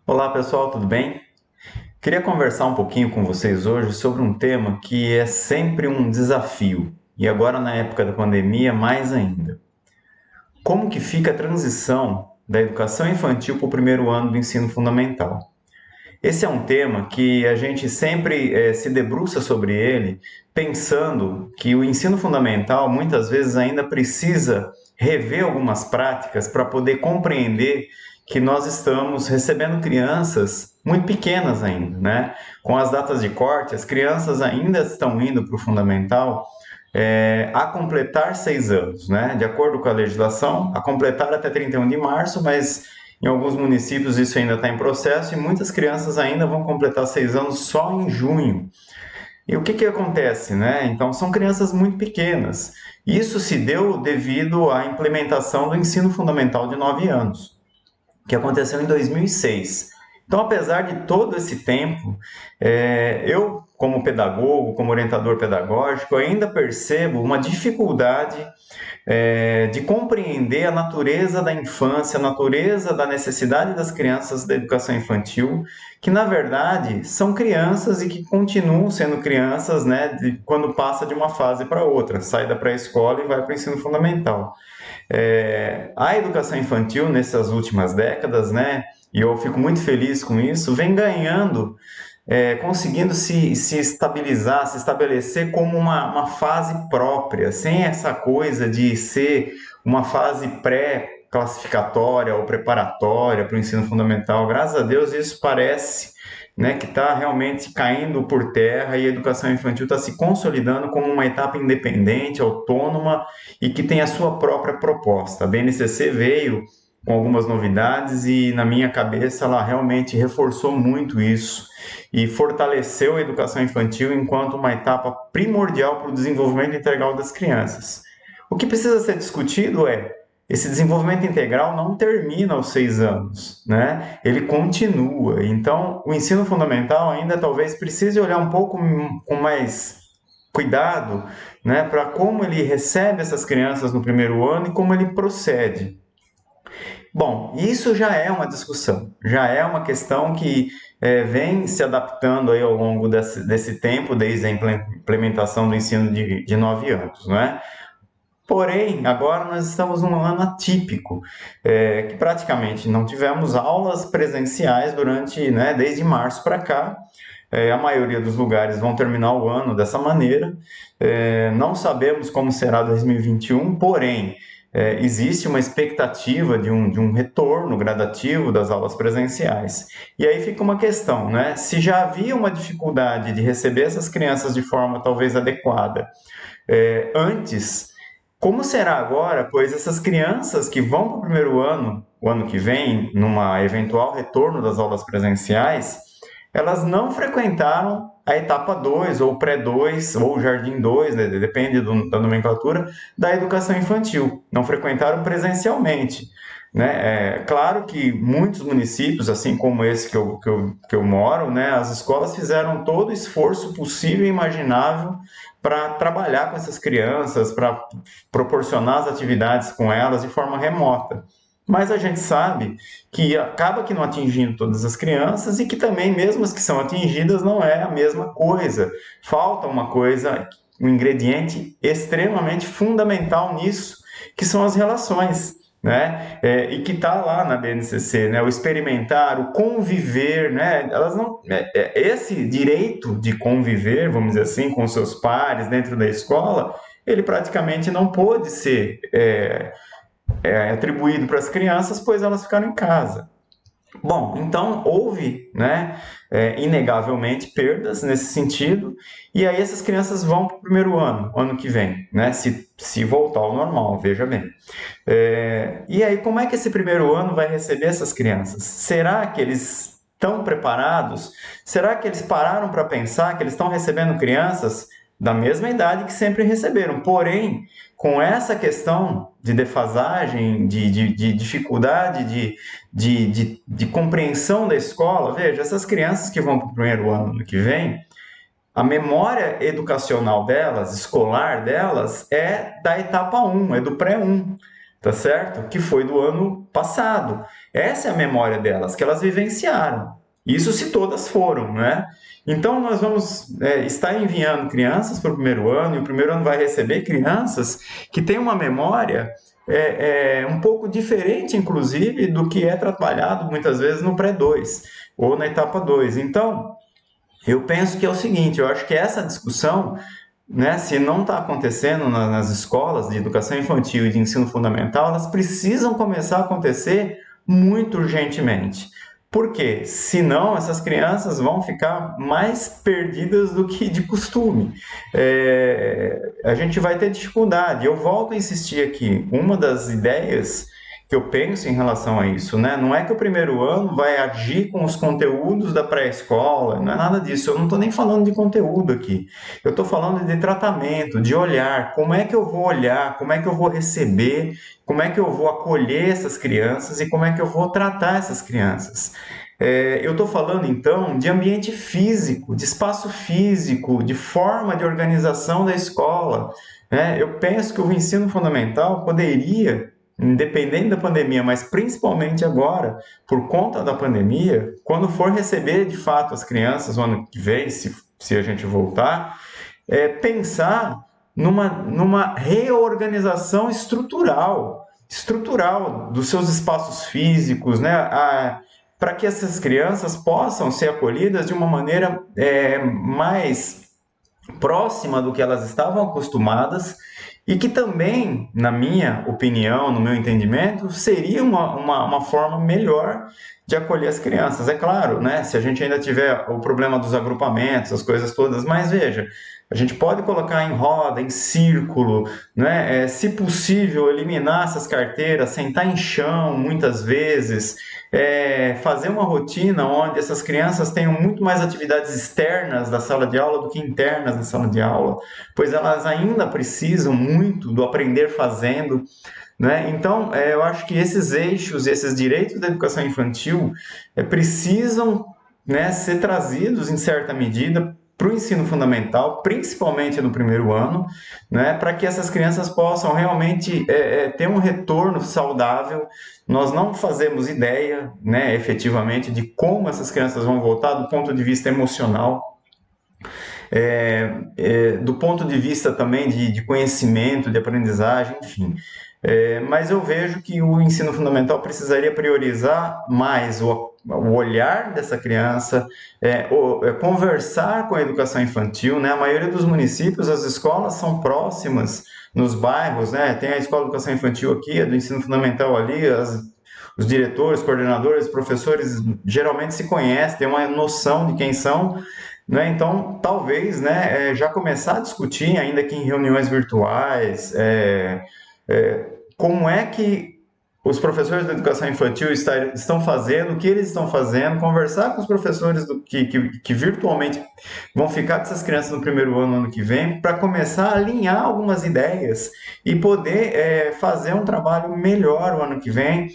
Olá pessoal, tudo bem? Queria conversar um pouquinho com vocês hoje sobre um tema que é sempre um desafio e agora na época da pandemia mais ainda. Como que fica a transição da educação infantil para o primeiro ano do ensino fundamental? Esse é um tema que a gente sempre se debruça sobre ele, pensando que o ensino fundamental muitas vezes ainda precisa rever algumas práticas para poder compreender que nós estamos recebendo crianças muito pequenas ainda, né? Com as datas de corte, as crianças ainda estão indo para o fundamental a completar 6 anos, né? De acordo com a legislação, a completar até 31 de março, mas em alguns municípios isso ainda está em processo e muitas crianças ainda vão completar 6 anos só em junho. E o que, que acontece, né? Então, são crianças muito pequenas. Isso se deu devido à implementação do ensino fundamental de 9 anos que aconteceu em 2006. Então, apesar de todo esse tempo, eu, como pedagogo, como orientador pedagógico, ainda percebo uma dificuldade de compreender a natureza da infância, a natureza da necessidade das crianças da educação infantil, que na verdade são crianças e que continuam sendo crianças, né, quando passa de uma fase para outra, sai da pré-escola e vai para o ensino fundamental. A educação infantil nessas últimas décadas, né, e eu fico muito feliz com isso, vem ganhando, conseguindo se estabilizar, se estabelecer como uma fase própria, sem essa coisa de ser uma fase pré-classificatória ou preparatória para o ensino fundamental. Graças a Deus isso parece, né, que está realmente caindo por terra e a educação infantil está se consolidando como uma etapa independente, autônoma e que tem a sua própria proposta. A BNCC veio com algumas novidades e, na minha cabeça, ela realmente reforçou muito isso e fortaleceu a educação infantil enquanto uma etapa primordial para o desenvolvimento integral das crianças. O que precisa ser discutido é esse desenvolvimento integral não termina aos 6 anos, né? Ele continua. Então, o ensino fundamental ainda talvez precise olhar um pouco com mais cuidado, né, para como ele recebe essas crianças no primeiro ano e como ele procede. Bom, isso já é uma discussão, já é uma questão que vem se adaptando aí ao longo desse tempo, desde a implementação do ensino de 9 anos, né? Porém, agora nós estamos num ano atípico, que praticamente não tivemos aulas presenciais durante, né, desde março para cá. A maioria dos lugares vão terminar o ano dessa maneira. Não sabemos como será 2021, porém, existe uma expectativa de um retorno gradativo das aulas presenciais. E aí fica uma questão, né? Se já havia uma dificuldade de receber essas crianças de forma talvez adequada antes, como será agora? Pois essas crianças que vão para o primeiro ano, o ano que vem, numa eventual retorno das aulas presenciais, elas não frequentaram a etapa 2 ou pré-2, ou jardim 2, né, depende da nomenclatura, da educação infantil. Não frequentaram presencialmente. Né? É claro que muitos municípios, assim como esse que eu moro, né, as escolas fizeram todo o esforço possível e imaginável para trabalhar com essas crianças, para proporcionar as atividades com elas de forma remota. Mas a gente sabe que acaba que não atingindo todas as crianças e que também, mesmo as que são atingidas, não é a mesma coisa. Falta uma coisa, um ingrediente extremamente fundamental nisso, que são as relações. Né? E que está lá na BNCC, né? O experimentar, o conviver, né? Elas não, esse direito de conviver, vamos dizer assim, com seus pares dentro da escola, ele praticamente não pôde ser atribuído para as crianças, pois elas ficaram em casa. Bom, então houve, né, inegavelmente, perdas nesse sentido, e aí essas crianças vão para o primeiro ano que vem, né, se voltar ao normal, veja bem. E aí, como é que esse primeiro ano vai receber essas crianças? Será que eles estão preparados? Será que eles pararam para pensar que eles estão recebendo crianças da mesma idade que sempre receberam? Porém, com essa questão de defasagem, de dificuldade de compreensão da escola, veja, essas crianças que vão para o primeiro ano que vem, a memória educacional delas, escolar delas, é da etapa 1, é do pré-1. tá certo? Que foi do ano passado. Essa é a memória delas, que elas vivenciaram. Isso se todas foram, né? Então, nós vamos estar enviando crianças para o primeiro ano, e o primeiro ano vai receber crianças que têm uma memória um pouco diferente, inclusive, do que é trabalhado muitas vezes no pré-2 ou na etapa 2. Então, eu penso que é o seguinte, eu acho que essa discussão, né, se não está acontecendo nas escolas de educação infantil e de ensino fundamental, elas precisam começar a acontecer muito urgentemente. Por quê? Senão essas crianças vão ficar mais perdidas do que de costume. A gente vai ter dificuldade. Eu volto a insistir aqui. Uma das ideias que eu penso em relação a isso, né? Não é que o primeiro ano vai agir com os conteúdos da pré-escola, não é nada disso. Eu não estou nem falando de conteúdo aqui. Eu estou falando de tratamento, de olhar. Como é que eu vou olhar? Como é que eu vou receber? Como é que eu vou acolher essas crianças e como é que eu vou tratar essas crianças? Eu estou falando, então, de ambiente físico, de espaço físico, de forma de organização da escola. Eu penso que o ensino fundamental poderia, independente da pandemia, mas principalmente agora, por conta da pandemia, quando for receber de fato as crianças no ano que vem, se a gente voltar, pensar numa reorganização estrutural dos seus espaços físicos, né? Para que essas crianças possam ser acolhidas de uma maneira mais próxima do que elas estavam acostumadas e que também, na minha opinião, no meu entendimento, seria uma forma melhor de acolher as crianças. É claro, né? Se a gente ainda tiver o problema dos agrupamentos, as coisas todas, mas veja, a gente pode colocar em roda, em círculo, né? Se possível, eliminar essas carteiras, sentar em chão muitas vezes, fazer uma rotina onde essas crianças tenham muito mais atividades externas da sala de aula do que internas da sala de aula, pois elas ainda precisam muito do aprender fazendo, né? Então, eu acho que esses eixos, esses direitos da educação infantil precisam, né, ser trazidos em certa medida para o ensino fundamental, principalmente no primeiro ano, né, para que essas crianças possam realmente ter um retorno saudável. Nós não fazemos ideia, né, efetivamente, de como essas crianças vão voltar do ponto de vista emocional, do ponto de vista também de conhecimento, de aprendizagem, enfim. Mas eu vejo que o ensino fundamental precisaria priorizar mais o olhar dessa criança, conversar com a educação infantil, né? A maioria dos municípios, as escolas são próximas nos bairros, né? Tem a escola de educação infantil aqui, a do ensino fundamental ali, os diretores, coordenadores, professores geralmente se conhecem, têm uma noção de quem são, né? Então, talvez, né, já começar a discutir, ainda que em reuniões virtuais, como é que os professores da educação infantil estão fazendo, o que eles estão fazendo, conversar com os professores que virtualmente vão ficar com essas crianças no primeiro ano que vem, para começar a alinhar algumas ideias e poder fazer um trabalho melhor o ano que vem,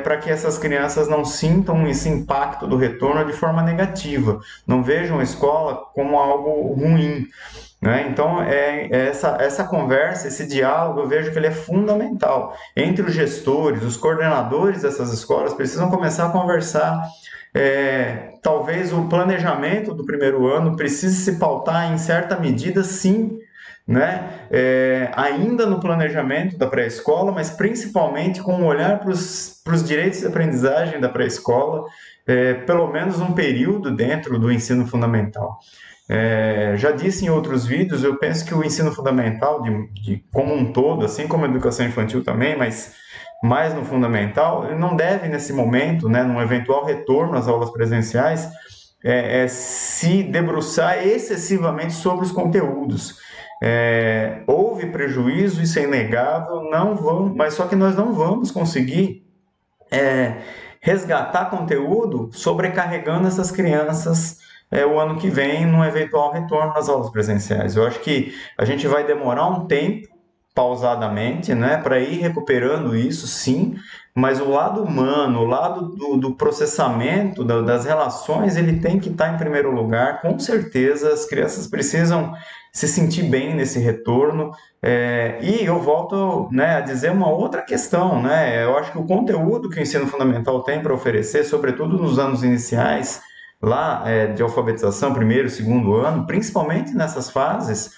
para que essas crianças não sintam esse impacto do retorno de forma negativa, não vejam a escola como algo ruim, né? Então, essa conversa, esse diálogo, eu vejo que ele é fundamental. Entre os gestores, os coordenadores dessas escolas precisam começar a conversar. Talvez o planejamento do primeiro ano precise se pautar em certa medida, sim, né? Ainda no planejamento da pré-escola, mas principalmente com um olhar para os direitos de aprendizagem da pré-escola, pelo menos um período dentro do ensino fundamental. Já disse em outros vídeos, eu penso que o ensino fundamental, como um todo, assim como a educação infantil também, mas mais no fundamental, ele não deve, nesse momento, né, num eventual retorno às aulas presenciais, se debruçar excessivamente sobre os conteúdos. Houve prejuízo, isso é inegável, mas só que nós não vamos conseguir resgatar conteúdo sobrecarregando essas crianças o ano que vem, num eventual retorno às aulas presenciais. Eu acho que a gente vai demorar um tempo, pausadamente, né, para ir recuperando isso, sim, mas o lado humano, o lado do processamento das relações, ele tem que estar em primeiro lugar. Com certeza, as crianças precisam se sentir bem nesse retorno. E eu volto, né, a dizer uma outra questão, né? Eu acho que o conteúdo que o ensino fundamental tem para oferecer, sobretudo nos anos iniciais, lá de alfabetização, primeiro, segundo ano, principalmente nessas fases,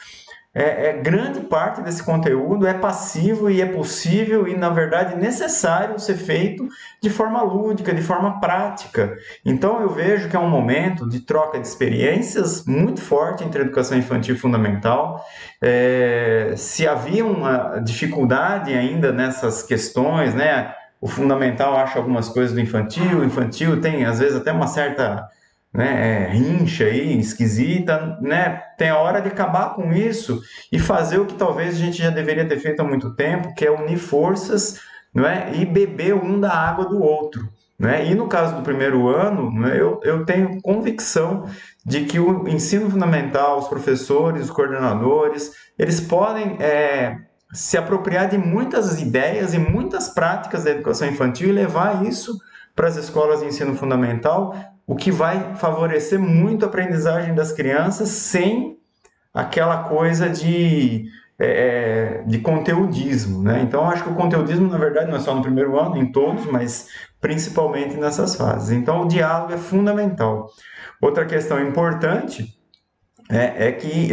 grande parte desse conteúdo é passivo e é possível e, na verdade, necessário ser feito de forma lúdica, de forma prática. Então, eu vejo que é um momento de troca de experiências muito forte entre a educação infantil e fundamental. Se havia uma dificuldade ainda nessas questões, né? O fundamental acha algumas coisas do infantil, o infantil tem, às vezes, até uma certa, né, rincha aí, esquisita, né? Tem a hora de acabar com isso e fazer o que talvez a gente já deveria ter feito há muito tempo, que é unir forças, não é? E beber um da água do outro. Né? E no caso do primeiro ano, né, eu tenho convicção de que o ensino fundamental, os professores, os coordenadores, eles podem se apropriar de muitas ideias e muitas práticas da educação infantil e levar isso para as escolas de ensino fundamental, o que vai favorecer muito a aprendizagem das crianças sem aquela coisa de conteudismo, né? Então, acho que o conteudismo, na verdade, não é só no primeiro ano, em todos, mas principalmente nessas fases. Então, o diálogo é fundamental. Outra questão importante que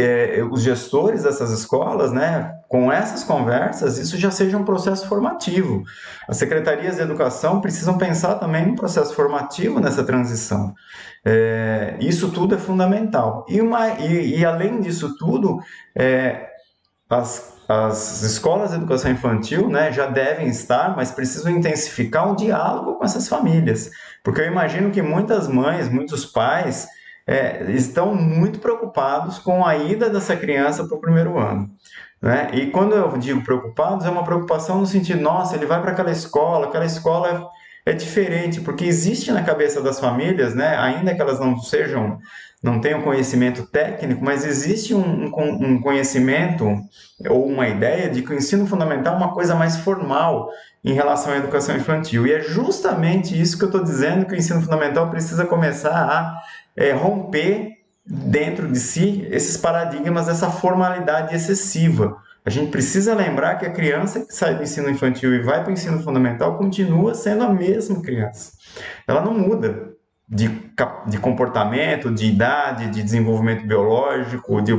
os gestores dessas escolas, né, com essas conversas, isso já seja um processo formativo. As secretarias de educação precisam pensar também no processo formativo nessa transição. Isso tudo é fundamental. E além disso tudo, as escolas de educação infantil, né, já devem estar, mas precisam intensificar o diálogo com essas famílias, porque eu imagino que muitas mães, muitos pais estão muito preocupados com a ida dessa criança para o primeiro ano. Né? E quando eu digo preocupados, é uma preocupação no sentido, nossa, ele vai para aquela escola é diferente, porque existe na cabeça das famílias, né, ainda que elas não tenham conhecimento técnico, mas existe um conhecimento ou uma ideia de que o ensino fundamental é uma coisa mais formal em relação à educação infantil. E é justamente isso que eu estou dizendo, que o ensino fundamental precisa começar a romper dentro de si esses paradigmas, essa formalidade excessiva. A gente precisa lembrar que a criança que sai do ensino infantil e vai para o ensino fundamental continua sendo a mesma criança. Ela não muda de comportamento, de idade, de desenvolvimento biológico, de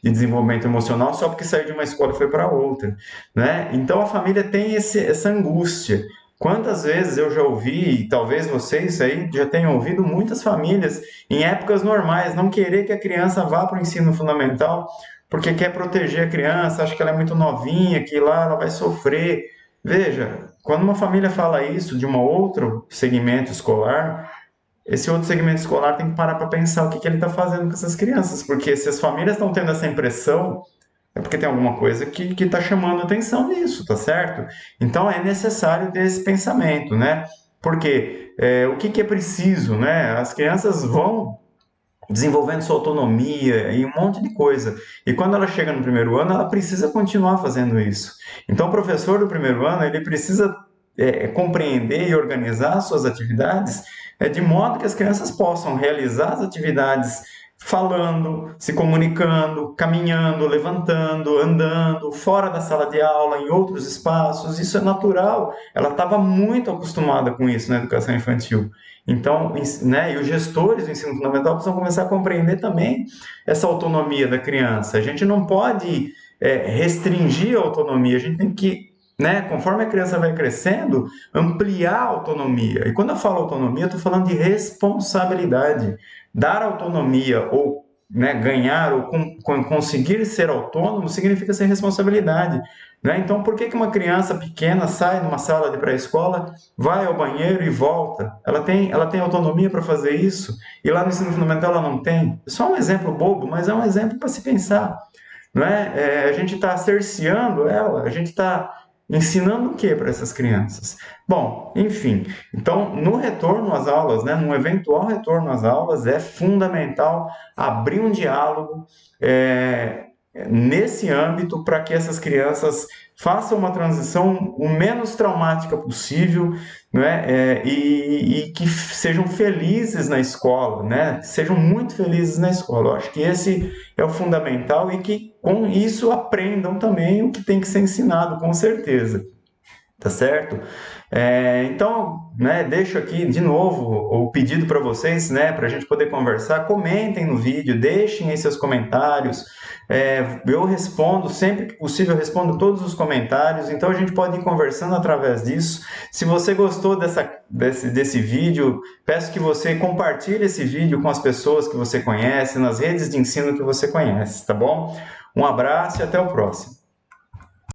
desenvolvimento emocional, só porque saiu de uma escola e foi para outra. Né? Então a família tem essa angústia. Quantas vezes eu já ouvi, e talvez vocês aí já tenham ouvido, muitas famílias, em épocas normais, não querer que a criança vá para o ensino fundamental, porque quer proteger a criança, acha que ela é muito novinha, que lá ela vai sofrer. Veja, quando uma família fala isso de um outro segmento escolar, esse outro segmento escolar tem que parar para pensar o que ele está fazendo com essas crianças, porque se as famílias estão tendo essa impressão, é porque tem alguma coisa que está chamando atenção nisso, tá certo? Então é necessário ter esse pensamento, né? Porque o que é preciso, né? As crianças vão desenvolvendo sua autonomia e um monte de coisa. E quando ela chega no primeiro ano, ela precisa continuar fazendo isso. Então o professor do primeiro ano, ele precisa compreender e organizar suas atividades de modo que as crianças possam realizar as atividades falando, se comunicando, caminhando, levantando, andando, fora da sala de aula, em outros espaços. Isso é natural. Ela estava muito acostumada com isso na educação infantil. Então, né, e os gestores do ensino fundamental precisam começar a compreender também essa autonomia da criança. A gente não pode restringir a autonomia, a gente tem que, né, conforme a criança vai crescendo, ampliar a autonomia. E quando eu falo autonomia, eu estou falando de responsabilidade. Dar autonomia ou, né, ganhar ou conseguir ser autônomo significa ser responsabilidade. Né? Então, por que uma criança pequena sai de uma sala de pré-escola, vai ao banheiro e volta? Ela tem autonomia para fazer isso? E lá no ensino fundamental ela não tem? Só um exemplo bobo, mas é um exemplo para se pensar. Não é? A gente está cerceando ela, a gente está ensinando o que para essas crianças? Bom, enfim, então no retorno às aulas, né, no eventual retorno às aulas, é fundamental abrir um diálogo, nesse âmbito para que essas crianças façam uma transição o menos traumática possível, né? E que sejam felizes na escola, né? Sejam muito felizes na escola. Eu acho que esse é o fundamental e que com isso aprendam também o que tem que ser ensinado, com certeza. Tá certo? Então, né, deixo aqui de novo o pedido para vocês, né, para a gente poder conversar. Comentem no vídeo, deixem aí seus comentários. Eu respondo, sempre que possível, eu respondo todos os comentários. Então, a gente pode ir conversando através disso. Se você gostou desse vídeo, peço que você compartilhe esse vídeo com as pessoas que você conhece, nas redes de ensino que você conhece, tá bom? Um abraço e até o próximo.